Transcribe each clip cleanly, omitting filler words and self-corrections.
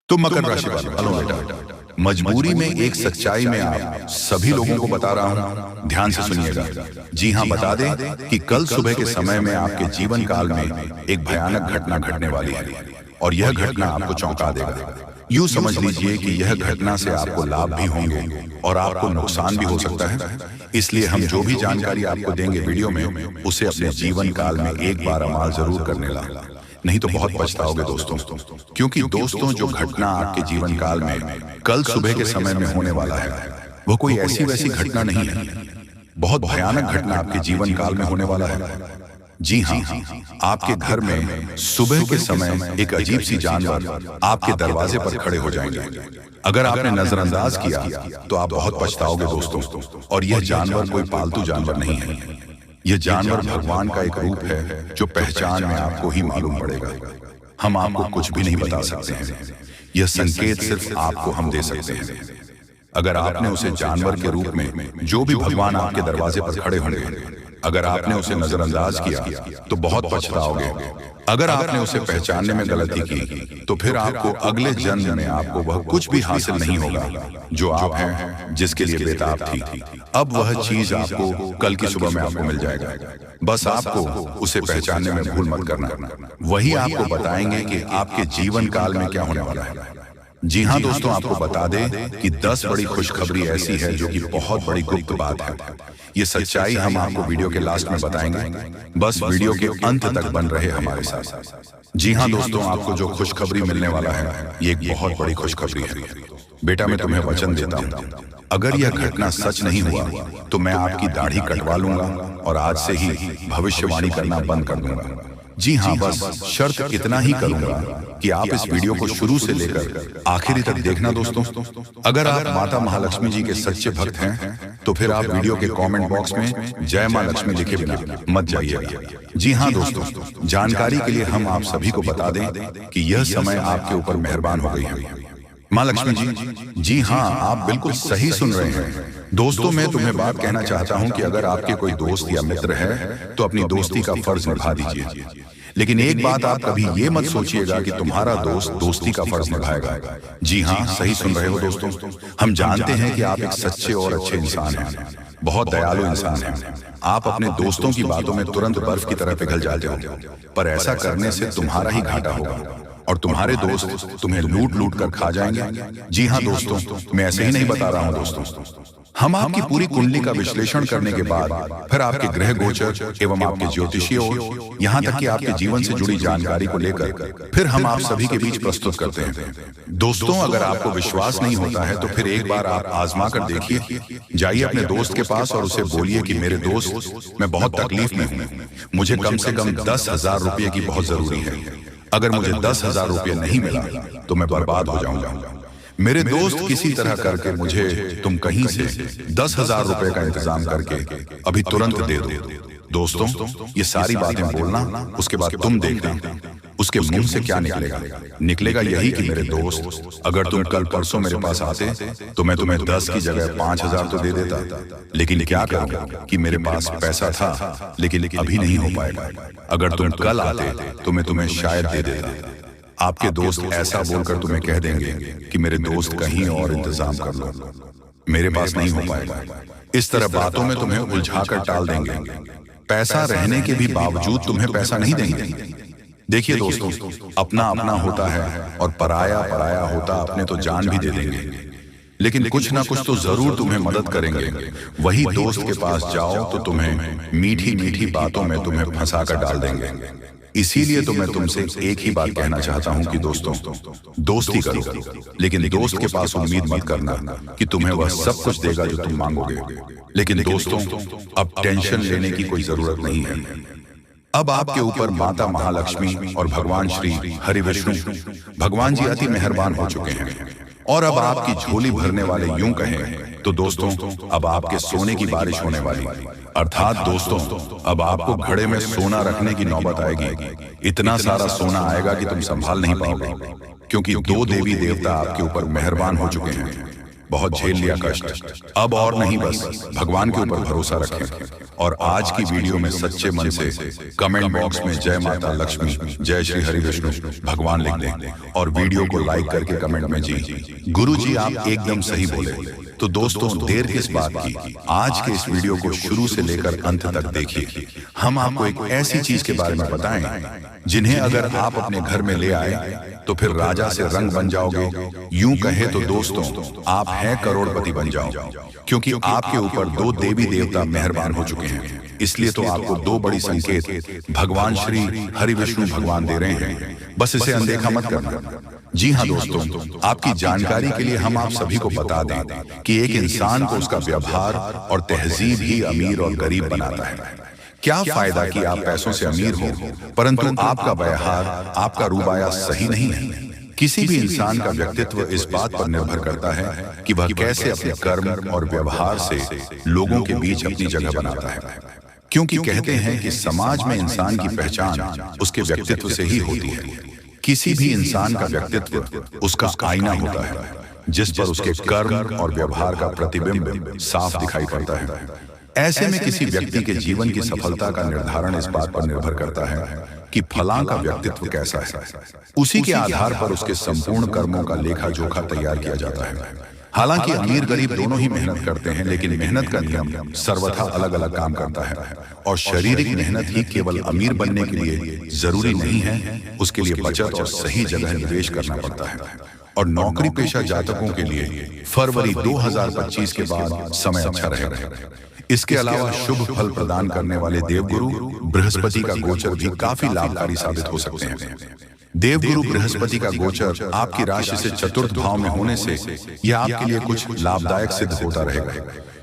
तो मकर राशि वालों बेटा, मजबूरी में एक सच्चाई में आप सभी लोगों को बता रहा हूं, ध्यान से सुनिएगा। जी हां, बता दें कि कल सुबह के समय में आपके जीवन काल में एक भयानक घटना घटने वाली है और यह घटना आपको चौंका देगा। यूं समझ लीजिए कि यह घटना से आपको लाभ भी होंगे और आपको नुकसान भी हो सकता है। इसलिए हम जो भी जानकारी आपको देंगे वीडियो में, उसे अपने जीवन काल में एक बार अमल जरूर करने ला, नहीं तो बहुत पछताओगे दोस्तों। क्योंकि दोस्तों, जो घटना आपके जीवन काल में कल सुबह के समय में होने वाला है, वो कोई ऐसी वैसी घटना नहीं है। बहुत भयानक घटना आपके जीवन काल में होने वाला है। जी हाँ, आपके घर में सुबह के समय एक अजीब सी जानवर आपके दरवाजे पर खड़े हो जाएंगे। अगर आपने नजरअंदाज किया तो आप बहुत पछताओगे दोस्तों। और यह जानवर कोई पालतू जानवर नहीं है। यह जानवर भगवान का एक रूप है जो पहचान में आपको ही मालूम पड़ेगा। हम आपको कुछ भी नहीं बता सकते हैं। यह संकेत सिर्फ आपको हम दे सकते हैं। अगर आपने उसे जानवर के रूप में, जो भी भगवान आपके दरवाजे पर खड़े होंगे, अगर आपने उसे नजरअंदाज किया तो बहुत पछताओगे। अगर आपने उसे पहचानने में गलती की तो फिर आपको अगले जन्म में आपको वह कुछ भी हासिल नहीं होगा जो आप हैं, जिसके लिए बेताब थी। अब वह चीज आपको कल की सुबह में आपको मिल जाएगा। बस आपको उसे पहचानने में भूल मत करना। वही आपको बताएंगे कि आपके जीवन काल में क्या होने वाला है। जी हाँ दोस्तों, आपको बता दें कि 10 बड़ी खुशखबरी ऐसी है जो कि बहुत बड़ी गुप्त बात है। ये सच्चाई हम आपको वीडियो के लास्ट में बताएंगे। बस वीडियो के अंत तक बन रहे हमारे साथ। जी हाँ दोस्तों, आपको जो खुशखबरी मिलने वाला है, ये एक बहुत बड़ी खुशखबरी है। बेटा, मैं तुम्हें वचन देता हूँ, अगर यह घटना सच नहीं हुआ तो मैं आपकी दाढ़ी कटवा लूंगा और आज से ही भविष्यवाणी करना बंद कर दूंगा। जी हाँ, बस शर्त इतना ही करूंगा कि आप इस वीडियो को शुरू से लेकर आखिरी तक देखना दोस्तों। अगर आप माता महालक्ष्मी जी के सच्चे भक्त हैं तो फिर आप वीडियो के कमेंट बॉक्स में जय मां लक्ष्मी लिखे बिना मत जाइएगा। जी हाँ दोस्तों, जानकारी के लिए हम आप सभी को बता दें कि यह समय आपके ऊपर मेहरबान हो गई है। मां लक्ष्मी जी, जी हाँ, आप बिल्कुल सही सुन रहे हैं दोस्तों। मैं तुम्हें बात कहना चाहता हूं कि अगर आपके कोई दोस्त या मित्र है तो अपनी दोस्ती का फर्ज निभा दीजिए। लेकिन एक बात आप कभी ये मत सोचिएगा कि तुम्हारा दोस्त दोस्ती का फर्ज निभाएगा। जी हाँ, सही सुन रहे हो दोस्तों। हम जानते हैं कि आप एक सच्चे और अच्छे इंसान हैं, बहुत दयालु इंसान हैं। आप अपने दोस्तों की बातों में तुरंत बर्फ की तरह पिघल जाओगे, पर ऐसा करने से तुम्हारा ही घाटा होगा और तुम्हारे दोस्त तुम्हें लूट लूट कर खा जाएंगे। जी हाँ दोस्तों, मैं ऐसे ही नहीं बता रहा हूँ दोस्तों। हम आपकी पूरी कुंडली का विश्लेषण करने के बाद फिर आपके ग्रह गोचर एवं आपके ज्योतिषीय, यहाँ तक कि आपके जीवन से जुड़ी जानकारी को लेकर फिर हम आप सभी के बीच प्रस्तुत करते हैं। दोस्तों, अगर आपको विश्वास नहीं होता है तो फिर एक बार आप आजमा कर देखिए। जाइए अपने दोस्त के पास और उसे बोलिए कि मेरे दोस्त, मैं बहुत तकलीफ में हूँ, मुझे कम से कम 10,000 रुपये की बहुत जरूरी है। अगर मुझे 10,000 रुपये नहीं मिला तो मैं बर्बाद हो जाऊंगा। मेरे दोस्त, किसी तरह करके मुझे तुम कहीं से 10,000 रुपए का इंतजाम करके अभी तुरंत दे दो। दोस्तों, ये सारी बातें बोलना, उसके बाद तुम देखना उसके मुंह से क्या निकलेगा। निकलेगा यही कि मेरे दोस्त, अगर तुम कल परसों मेरे पास आते तो मैं तुम्हें 10 की जगह 5,000 तो दे देता। लेकिन क्या करूं कि मेरे पास पैसा था लेकिन अभी नहीं हो पाएगा। अगर तुम कल आते तो मैं तुम्हें शायद दे देता। आपके दोस्त ऐसा बोलकर तुम्हें कह देंगे कि मेरे दोस्त कहीं और इंतजाम कर लो, मेरे पास नहीं हो पाएगा। इस तरह बातों में तुम्हें उलझाकर टाल देंगे। पैसा रहने के भी बावजूद तुम्हें पैसा नहीं देंगे। देखिए दोस्तों, अपना अपना होता है और पराया पराया होता अपने तो जान भी दे देंगे, लेकिन कुछ ना कुछ तो जरूर तुम्हें मदद करेंगे। वही दोस्त के पास जाओ तो तुम्हें मीठी मीठी बातों में तुम्हें फंसा कर डाल देंगे। इसीलिए तो मैं तुमसे एक ही बात कहना चाहता हूं कि दोस्तों, दोस्ती करो, लेकिन दोस्त के पास उम्मीद मत करना कि तुम्हें वह सब कुछ देगा जो तुम मांगोगे। लेकिन दोस्तों, अब टेंशन लेने की कोई जरूरत नहीं है। अब आपके ऊपर माता महालक्ष्मी और भगवान श्री हरि विष्णु भगवान जी अति मेहरबान हो चुके हैं और अब आपकी झोली भरने वाले, यूं कहें तो दोस्तों, अब आपके सोने की बारिश होने वाली। अर्थात दोस्तों, अब आपको घड़े में सोना रखने की नौबत आएगी। इतना सारा सोना आएगा कि तुम संभाल नहीं पाओगे, क्योंकि 2 देवी देवता आपके ऊपर मेहरबान हो चुके हैं। बहुत झेल लिया कष्ट, अब और नहीं, बस भगवान के ऊपर भरोसा रखें। और आज की वीडियो में सच्चे मन से कमेंट बॉक्स में जय माता लक्ष्मी, जय श्री हरि विष्णु भगवान लिख दें और वीडियो को लाइक करके कमेंट में जी गुरु जी आप एकदम सही बोले। तो दोस्तों देर किस बात की, आज के इस वीडियो को शुरू से लेकर अंत तक देखिए। हम आपको एक ऐसी चीज के बारे में बताएं जिन्हें अगर आप अपने घर में ले आए तो फिर राजा से रंग बन जाओगे। यूं कहे तो दोस्तों आप हैं करोड़पति बन जाओ, क्योंकि आपके ऊपर 2 देवी देवता मेहरबान हो चुके हैं। इसलिए तो आपको 2 बड़ी संकेत भगवान श्री हरि विष्णु भगवान दे रहे हैं, बस इसे अनदेखा मत करना। जी हाँ दोस्तों, आपकी जानकारी के लिए हम आप सभी को बता दें कि एक इंसान को उसका व्यवहार और तहजीब ही अमीर और गरीब बनाता है। क्या फायदा कि आप पैसों से अमीर हो परंतु आपका व्यवहार, आपका रूबाया सही नहीं है। किसी भी इंसान का व्यक्तित्व इस बात पर निर्भर करता है कि वह कैसे अपने कर्म और व्यवहार से लोगों के बीच अपनी जगह बनाता है। क्योंकि कहते हैं कि समाज में इंसान की पहचान उसके व्यक्तित्व से ही होती है। किसी भी इंसान का व्यक्तित्व उसका आईना होता है, जिस पर उसके कर्म और व्यवहार का प्रतिबिंब साफ दिखाई पड़ता है। ऐसे में किसी व्यक्ति के जीवन की सफलता का निर्धारण इस बात पर निर्भर करता है कि फलां का व्यक्तित्व कैसा है। उसी के आधार पर उसके संपूर्ण कर्मों का लेखा जोखा तैयार किया जाता है। हालांकि अमीर गरीब दोनों ही मेहनत करते हैं, लेकिन मेहनत का नियम सर्वथा अलग अलग काम करता है। और शारीरिक मेहनत ही केवल अमीर बनने के लिए जरूरी नहीं है, उसके लिए बचत और सही जगह निवेश करना पड़ता है। और नौकरी पेशा जातकों के लिए फरवरी 2025 के बाद समय अच्छा रहेगा। इसके अलावा शुभ फल प्रदान करने वाले देवगुरु बृहस्पति का गोचर भी काफी लाभकारी साबित हो सकते हैं। देवगुरु बृहस्पति का गोचर आपकी राशि से चतुर्थ भाव में होने से यह आपके लिए कुछ लाभदायक सिद्ध होता रहेगा।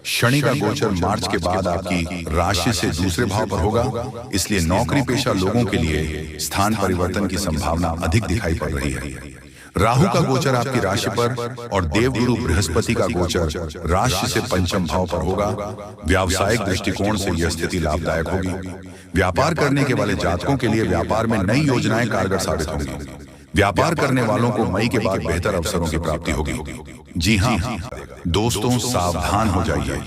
शनि का गोचर मार्च के बाद आपकी राशि से दूसरे भाव पर होगा, इसलिए नौकरी पेशा लोगों के लिए स्थान परिवर्तन की संभावना अधिक दिखाई पड़ रही है। राहु का गोचर आपकी राशि पर और देवगुरु बृहस्पति का गोचर राशि से पंचम भाव पर होगा। व्यावसायिक दृष्टिकोण से यह स्थिति लाभदायक होगी। व्यापार करने के वाले जातकों के लिए व्यापार में नई योजनाएं कारगर साबित होंगी। व्यापार करने वालों को मई के बाद बेहतर अवसरों की प्राप्ति होगी। जी हाँ दोस्तों, सावधान हो जाइए।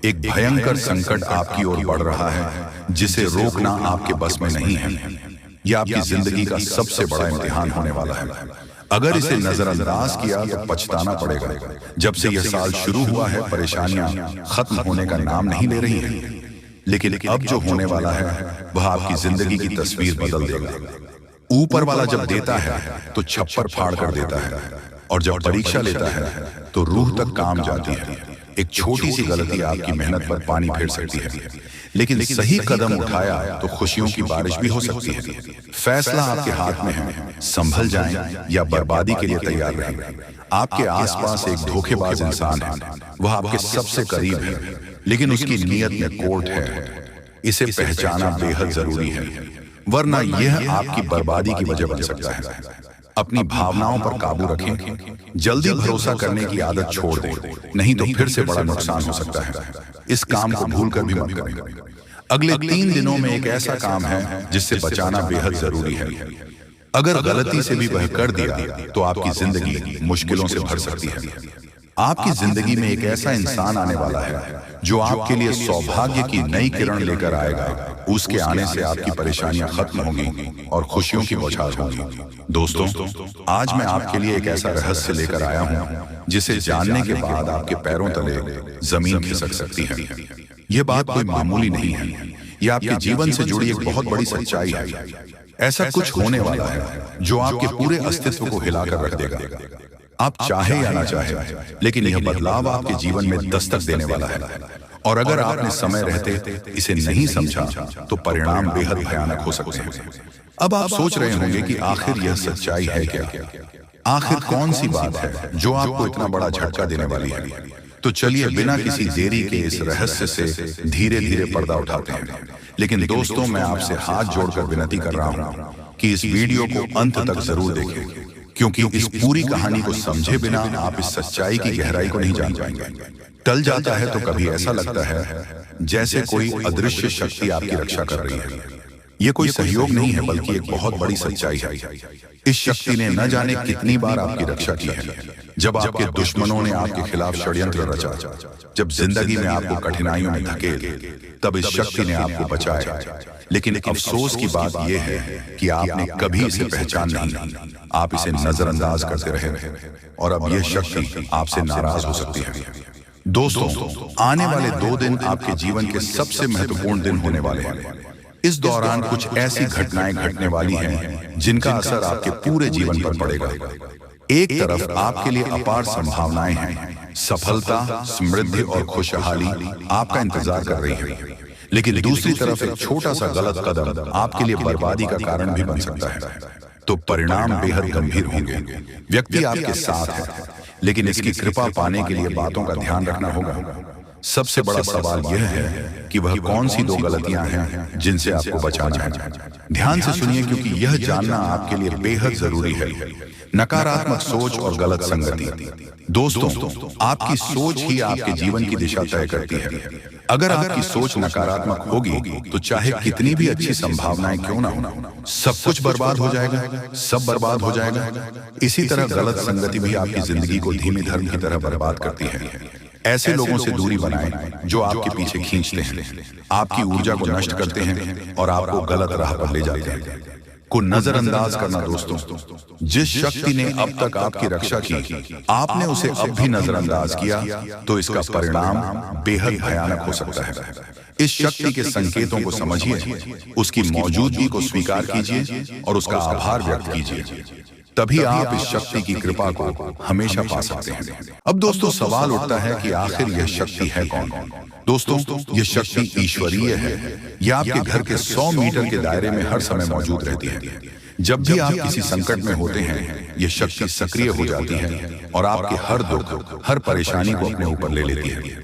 एक भयंकर संकट आपकी ओर बढ़ रहा है जिसे रोकना आपके बस में नहीं है। यह आपकी जिंदगी का सबसे बड़ा इम्तिहान होने वाला है। अगर इसे नजरअंदाज किया तो पछताना पड़ेगा। जब से यह साल शुरू हुआ है परेशानियां खत्म होने का नाम नहीं ले रही हैं। लेकिन अब जो होने वाला है वह आपकी जिंदगी की तस्वीर बदल देगा। ऊपर वाला जब देता है तो छप्पर फाड़ कर देता है, और जब परीक्षा लेता है तो रूह तक काम जाती है। एक छोटी सी गलती आपकी मेहनत पर पानी फेर सकती है, लेकिन सही कदम उठाया तो खुशियों की बारिश भी हो सकती है। फैसला आपके हाथ में है, संभल जाएं या बर्बादी के लिए तैयार रहें। आपके आसपास एक धोखेबाज इंसान है, वह आपके सबसे करीब है, लेकिन उसकी नीयत में कोर्ट है। इसे पहचाना बेहद जरूरी है, वरना यह आपकी बर्बादी की वजह बन सकता है। अपनी भावनाओं पर काबू रखें, जल्दी भरोसा करने की आदत छोड़ दें, नहीं तो फिर से बड़ा नुकसान हो सकता है। इस काम को भूलकर भी मत करें। अगले 3 दिनों में एक ऐसा काम है जिससे बचाना बेहद जरूरी है। अगर गलती से भी वह कर दिया तो आपकी जिंदगी मुश्किलों से भर सकती है। आपकी जिंदगी में एक ऐसा इंसान आने वाला है जो आपके लिए सौभाग्य की नई किरण लेकर आएगा। उसके आने से आपकी परेशानियां खत्म होंगी और खुशियों की बौछार होगी। दोस्तों, आज मैं आपके लिए एक ऐसा रहस्य लेकर आया हूं जिसे जानने के बाद आपके पैरों तले जमीन खिसक सकती है। यह बात कोई मामूली नहीं है, यह आपके जीवन से जुड़ी एक बहुत बड़ी सच्चाई है। ऐसा कुछ होने वाला है जो आपके पूरे अस्तित्व को हिलाकर रख देगा। आप चाहे या ना चाहे, लेकिन यह बदलाव आपके जीवन में दस्तक देने वाला है। और अगर आपने समय रहते इसे नहीं समझा तो परिणाम बेहद भयानक हो सकते हैं। अब आप सोच रहे होंगे कि आखिर यह सच्चाई है क्या? आखिर कौन सी बात है जो आपको इतना बड़ा झटका देने वाली है? तो चलिए बिना किसी देरी के इस रहस्य से धीरे धीरे पर्दा उठाते हैं। लेकिन दोस्तों, मैं आपसे हाथ जोड़कर विनती कर रहा हूं कि इस वीडियो को अंत तक जरूर देखें, क्योंकि इस पूरी कहानी को समझे बिना आप इस सच्चाई की गहराई को नहीं जान पाएंगे। टल जाता है तो कभी ऐसा लगता है जैसे कोई अदृश्य शक्ति आपकी रक्षा कर रही है, ये कोई सहयोग नहीं है बल्कि एक बहुत बड़ी सच्चाई है। इस शक्ति ने न जाने कितनी बार आपकी रक्षा की है। जब आपके दुश्मनों ने आपके खिलाफ षड्यंत्र रचा, जब जिंदगी में आपको कठिनाइयों में धकेल, तब इस शक्ति ने आपको बचाया। लेकिन अफसोस की बात यह है कि आपने कभी इसे पहचान नहीं, आप इसे नजरअंदाज करते रहे और अब यह शक्ति आपसे नाराज हो सकती है। दोस्तों, आने वाले 2 दिन आपके जीवन के सबसे महत्वपूर्ण दिन होने वाले हैं। इस दौरान कुछ ऐसी घटनाएं घटने वाली हैं जिनका असर आपके पूरे जीवन पर पड़ेगा। एक तरफ आपके लिए अपार संभावनाएं हैं, सफलता, समृद्धि और खुशहाली आपका इंतजार कर रही है। लेकिन दूसरी तरफ एक छोटा सा गलत कदम आपके लिए बर्बादी का कारण भी बन सकता है। तो परिणाम बेहद गंभीर होंगे। व्यक्ति आपके साथ है, लेकिन इसकी कृपा पाने के लिए बातों का ध्यान रखना होगा। सबसे बड़ा सवाल यह है कि वह कौन सी 2 गलतियां हैं जिनसे आपको बचाना है। ध्यान से सुनिए, क्योंकि यह जानना आपके लिए बेहद जरूरी है। नकारात्मक सोच और गलत संगति। दोस्तों, आपकी सोच ही आपके जीवन की दिशा तय करती है। अगर आपकी सोच नकारात्मक होगी तो चाहे कितनी भी अच्छी संभावनाएं क्यों ना हो, सब कुछ बर्बाद हो जाएगा, सब बर्बाद हो जाएगा। इसी तरह गलत संगति भी आपकी जिंदगी को धीमी धर्म की तरह बर्बाद करती है। ऐसे लोगों से दूरी बनाएं जो आपके पीछे खींचते हैं, आपकी ऊर्जा को नष्ट करते हैं और आपको गलत राह पर ले जाते हैं। को नजरअंदाज करना। दोस्तों, जिस शक्ति ने अब तक आपकी रक्षा की, आपने उसे अब भी नजरअंदाज किया तो इसका परिणाम बेहद भयानक हो सकता है। इस शक्ति के संकेतों को समझिए, उसकी मौजूदगी को स्वीकार कीजिए और उसका आभार व्यक्त कीजिए। तभी आप इस शक्ति की कृपा को हमेशा पा सकते हैं। अब दोस्तों, सवाल उठता है कि आखिर यह शक्ति है कौन? दोस्तों, यह शक्ति ईश्वरीय है। यह आपके घर के 100 मीटर के दायरे में हर समय मौजूद रहती है। जब भी आप किसी संकट में होते हैं, यह शक्ति सक्रिय हो जाती है और आपके हर दुख, हर परेशानी को अपने ऊपर ले लेती है।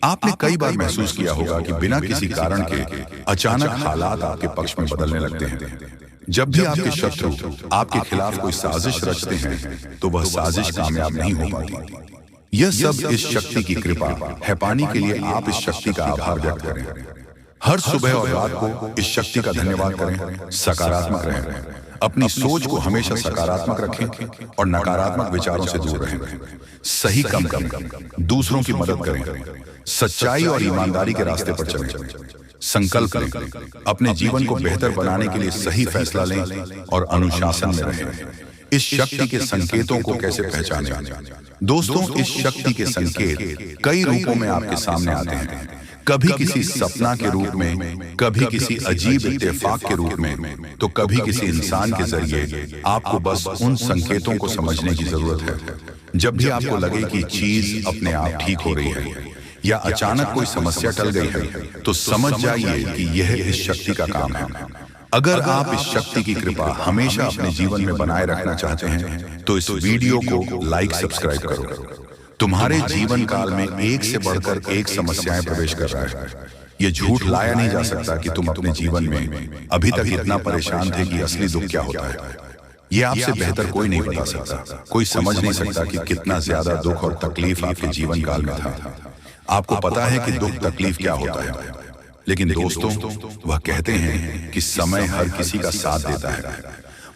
आपने कई बार महसूस किया होगा कि बिना किसी कारण के अचानक हालात आपके पक्ष में बदलने लगते हैं। जब भी आपके शत्रु आपके खिलाफ कोई साजिश रचते हैं तो वह साजिश कामयाब नहीं हो पाती। यह सब इस शक्ति की कृपा है। पाने के लिए आप इस शक्ति का आभार व्यक्त करें। हर सुबह और रात को इस शक्ति का धन्यवाद करें। सकारात्मक रहें, अपनी सोच को हमेशा सकारात्मक रखें और नकारात्मक विचारों से दूर रहें। सही कम करें, दूसरों की मदद करें, सच्चाई और ईमानदारी के रास्ते पर चलें। संकल्प लें, अपने जीवन को बेहतर बनाने के लिए सही फैसला लें और अनुशासन में रहें। इस शक्ति के संकेतों को कैसे पहचानें? दोस्तों, इस शक्ति के संकेत कई रूपों में आपके सामने आते हैं। कभी किसी सपना के रूप में, कभी किसी अजीब इत्तेफाक के रूप में, तो कभी किसी इंसान के जरिए। आपको बस उन संकेतों को समझने की जरूरत है। जब भी आपको लगे कि चीज अपने आप ठीक हो रही है या अचानक कोई समस्या टल गई है, तो समझ जाइए कि यह इस शक्ति का काम है। अगर आप इस शक्ति की कृपा हमेशा अपने जीवन में बनाए रखना चाहते हैं तो इस वीडियो को लाइक, सब्सक्राइब करो। तुम्हारे जीवन काल में एक से बढ़कर एक समस्याएं प्रवेश कर रहा है। ये झूठ लाया नहीं जा सकता कि तुम अपने जीवन में अभी तक इतना परेशान थे कि असली दुख क्या होता है। ये आपसे बेहतर कोई नहीं बता सकता। कोई समझ नहीं सकता कि कितना ज्यादा दुख और तकलीफ आपके जीवन काल में था। आपको पता है कि दुख तकलीफ क्या होता है, लेकिन दोस्तों, वह कहते हैं कि समय हर किसी का साथ देता है।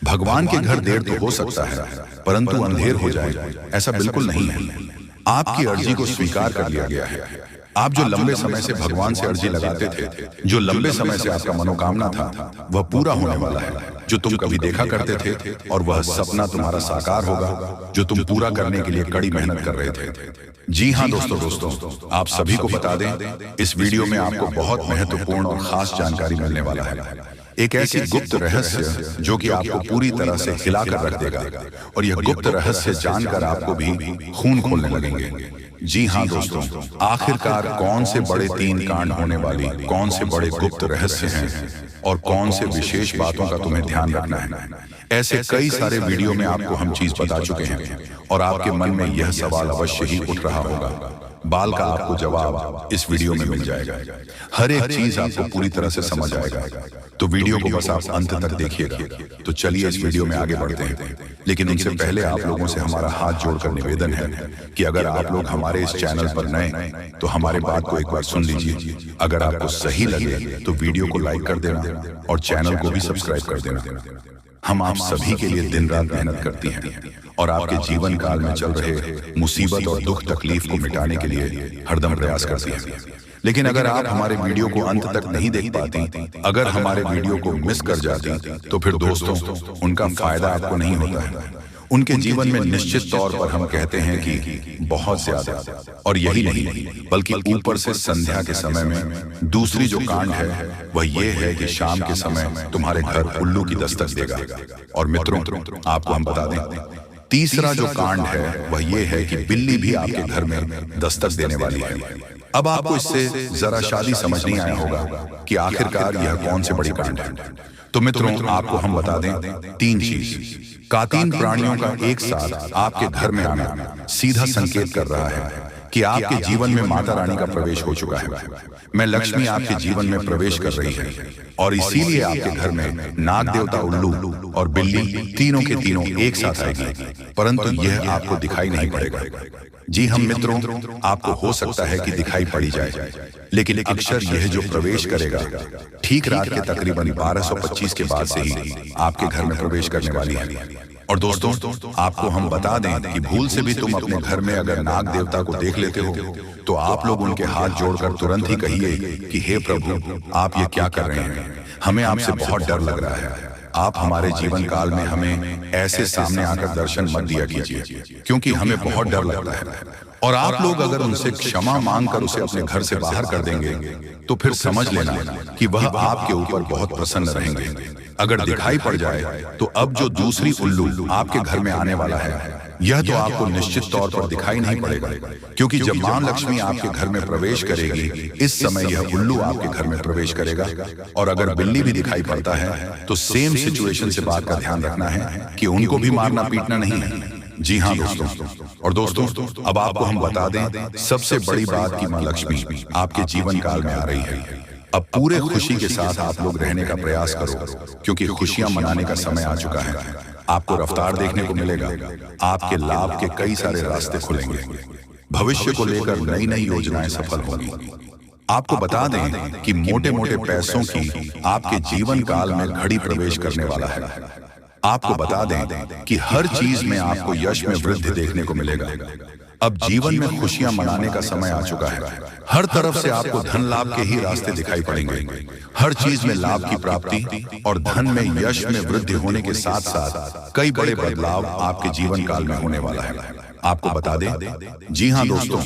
भगवान के घर देर तो हो सकता है, परंतु अंधेर हो जाए ऐसा बिल्कुल नहीं है। आपकी अर्जी को स्वीकार कर लिया गया है। आप जो लंबे समय से भगवान से अर्जी लगाते थे, जो लंबे समय से आपका मनोकामना था, वह पूरा होने वाला है। जो तुम कभी देखा करते थे और वह सपना तुम्हारा साकार होगा जो तुम पूरा करने के लिए कड़ी मेहनत कर रहे थे। जी हाँ दोस्तों, आप सभी को बता दें, इस वीडियो में आपको बहुत महत्वपूर्ण और खास जानकारी मिलने वाला है। एक ऐसी गुप्त रहस्य जो कि आपको पूरी तरह से हिलाकर रख देगा और यह गुप्त रहस्य जानकर आपको भी खून खोलने लगेंगे। जी हाँ दोस्तों, आखिरकार कौन से बड़े 3 कांड होने वाली, कौन से बड़े गुप्त रहस्य हैं और कौन से विशेष बातों का तुम्हें ध्यान रखना है। ऐसे कई सारे वीडियो में आपको हम चीज बता चुके हैं और आपके मन में यह सवाल अवश्य ही उठ रहा होगा। बाल का आपको जवाब इस वीडियो में मिल जाएगा। हर एक चीज आपको पूरी तरह से समझ आएगा। तो वीडियो को बस आप अंत तक देखिएगा। तो चलिए इस वीडियो में आगे बढ़ते हैं, लेकिन उनसे पहले आप लोगों से हमारा हाथ जोड़कर निवेदन है कि अगर आप लोग हमारे इस चैनल पर नए तो हमारे बात को एक बार सुन लीजिए। अगर आपको सही लगे तो वीडियो को लाइक कर देना और चैनल को भी सब्सक्राइब कर देना। हम आप सभी के लिए दिन रात मेहनत करती हैं और आपके जीवन काल में चल रहे मुसीबत और दुख तकलीफ को मिटाने के लिए हरदम प्रयास करती हैं। लेकिन अगर आप हमारे वीडियो को अंत तक नहीं देख पाती, अगर हमारे वीडियो को मिस कर जाती, तो फिर दोस्तों उनका फायदा आपको नहीं होता है। उनके जीवन में निश्चित तौर पर हम कहते हैं कि बहुत ज्यादा, और यही नहीं बल्कि ऊपर से संध्या के समय में दूसरी जो कांड है वह ये है कि शाम के समय तुम्हारे घर उल्लू की दस्तक देगा। और मित्रों आपको हम बता दें, तीसरा जो कांड है वह ये है कि बिल्ली भी आपके घर में दस्तक देने वाली है। अब आपको इससे जरा शादी समझ नहीं आया होगा कि आखिरकार यह कौन से बड़ी कांड है। तो मित्रों आपको हम बता दें, तीन चीज कातीन प्राणियों का एक साथ आपके घर में आना सीधा संकेत कर रहा है कि आपके जीवन में माता रानी का प्रवेश हो चुका है। मैं लक्ष्मी आपके जीवन में प्रवेश कर रही है और इसीलिए आपके घर में नाग देवता उल्लू और बिल्ली तीनों के तीनों एक साथ आएगी, परंतु यह आपको दिखाई नहीं पड़ेगा। जी हम मित्रों, आपको हो सकता है कि दिखाई पड़ी जाए, लेकिन अक्षर यह जो प्रवेश करेगा ठीक रात के तकरीबन 1225 के बाद से ही आपके घर में प्रवेश करने वाली है। और दोस्तों आपको हम बता दें कि भूल से भी तुम अपने घर में अगर नाग देवता को देख लेते हो तो आप लोग उनके हाथ जोड़कर तुरंत ही कहिए कि हे प्रभु, आप ये क्या कर रहे हैं, हमें आपसे बहुत डर लग रहा है। आप हमारे जीवन काल में हमें ऐसे सामने आकर दर्शन मत दिया कीजिए, क्योंकि हमें बहुत डर लगता है। और आप लोग अगर उनसे क्षमा मांगकर उसे अपने घर से बाहर कर देंगे तो फिर समझ लेना कि वह आपके ऊपर बहुत प्रसन्न रहेंगे। अगर दिखाई पड़ जाए तो अब जो दूसरी उल्लू आपके घर में आने वाला है यह तो आपको निश्चित तौर पर दिखाई नहीं पड़ेगा, क्योंकि जब मां लक्ष्मी आपके घर में प्रवेश करेगी इस समय यह उल्लू आपके घर में प्रवेश करेगा। और अगर बिल्ली भी दिखाई पड़ता है तो सेम सिचुएशन से बात का ध्यान रखना है कि उनको भी मारना पीटना नहीं है। जी हाँ दोस्तों, और दोस्तों अब आपको हम बता दें सबसे बड़ी बात कि मां लक्ष्मी आपके जीवन काल में आ रही है। अब पूरे खुशी के साथ आप लोग रहने का प्रयास करो, क्योंकि खुशियां मनाने का समय आ चुका है। आपको रफ्तार देखने को मिलेगा, आपके लाभ के कई सारे रास्ते खुलेंगे, भविष्य को लेकर नई नई योजनाएं सफल होंगी। आपको बता दें कि मोटे मोटे पैसों की आपके जीवन काल में घड़ी प्रवेश करने वाला है। आपको बता दें कि हर चीज में आपको यश में वृद्धि देखने को मिलेगा। अब जीवन में खुशियां मनाने का समय आ चुका है। हर तरफ से आपको धन लाभ के ही रास्ते दिखाई पड़ेंगे। हर चीज में लाभ की प्राप्ति और धन में यश में वृद्धि होने के साथ साथ कई बड़े बदलाव आपके जीवन काल में होने वाला है। आपको बता दें, जी हाँ दोस्तों,